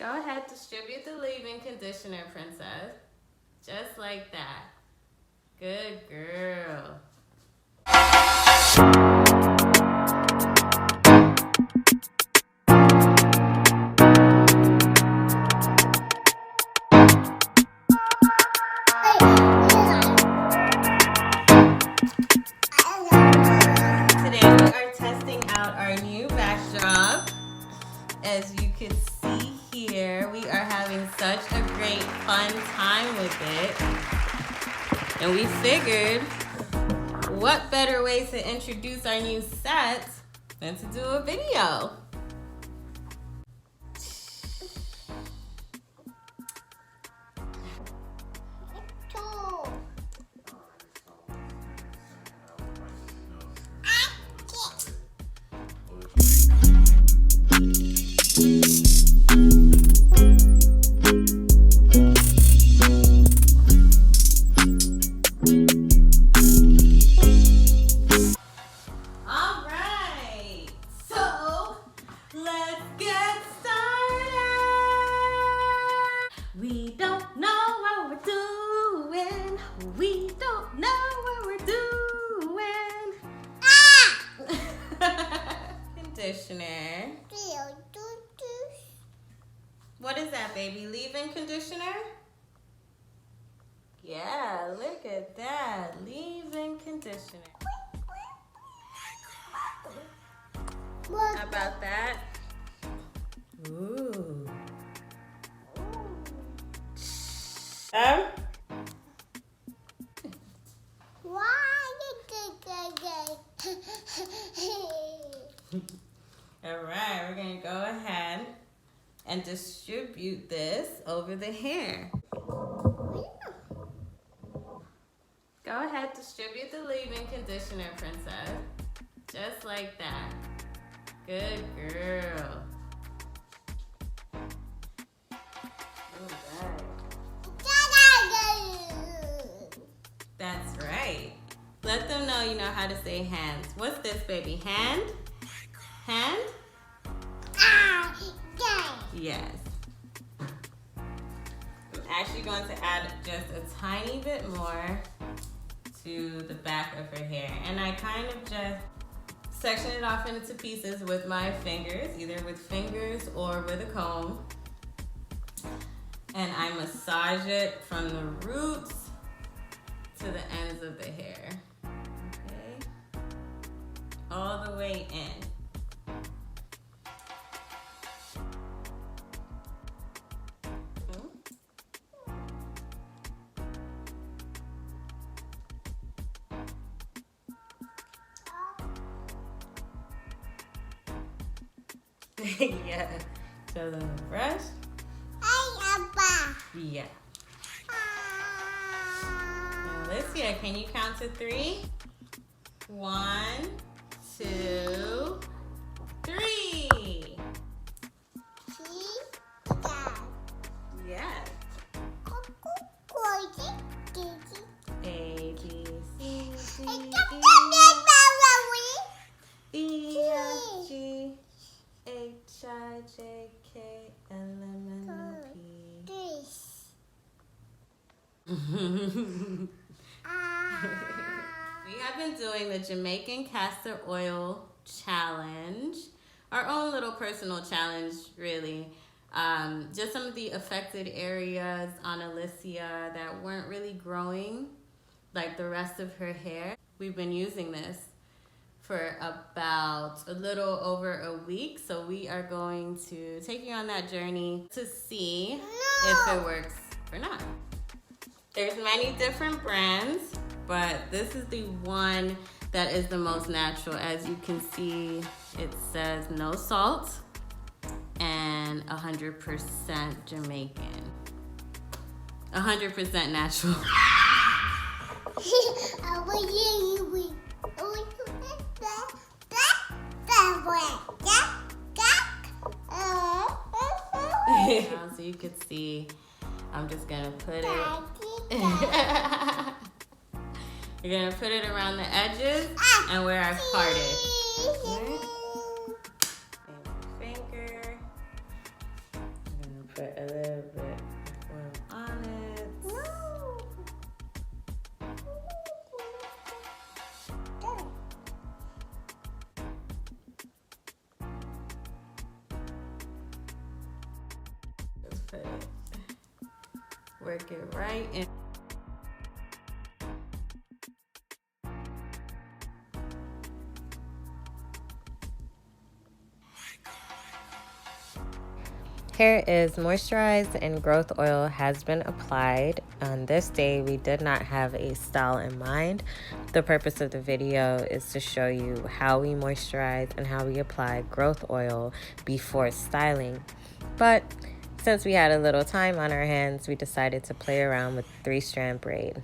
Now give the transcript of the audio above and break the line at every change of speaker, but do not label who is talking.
Go ahead, distribute the leave-in conditioner, princess. Just like that. Good girl. Today we are testing out our new backdrop. As you can see here, we are having such a great fun time with it. And we figured, what better way to introduce our new set than to do a video? Conditioner. What is that, baby? Leave-in conditioner? Yeah, look at that. Leave-in conditioner. How about that? Ooh. All right, we're gonna go ahead and distribute this over the hair. Go ahead, distribute the leave-in conditioner, princess. Just like that. Good girl. That's right. Let them know you know how to say hands. What's this, baby? Hand? Hand? Yes. I'm actually going to add just a tiny bit more to the back of her hair. And I kind of just section it off into pieces with my fingers, either with fingers or with a comb. And I massage it from the roots to the ends of the hair. Okay? All the way in. Yeah. So then the brush. Yeah. Now Alicia, can you count to 3? 1, 2, 3. Yes. A, B, C, D, E, F, G, H, I, J, K, L, M, N, O, P. We have been doing the Jamaican castor oil challenge, our own little personal challenge, really. Just some of the affected areas on Alicia that weren't really growing like the rest of her hair. We've been using this for about a little over a week, so we are going to take you on that journey to see if it works or not. There's many different brands, but this is the one that is the most natural. As you can see, it says no salt and 100% Jamaican. 100% natural. So you could see, I'm just gonna put it. You're gonna put it around the edges and where I've parted. Right? And my finger. I'm gonna put a little bit of oil on it. Just put it, work it right in. Hair is moisturized and growth oil has been applied. On this day, we did not have a style in mind. The purpose of the video is to show you how we moisturize and how we apply growth oil before styling. But since we had a little time on our hands, we decided to play around with 3-strand braid.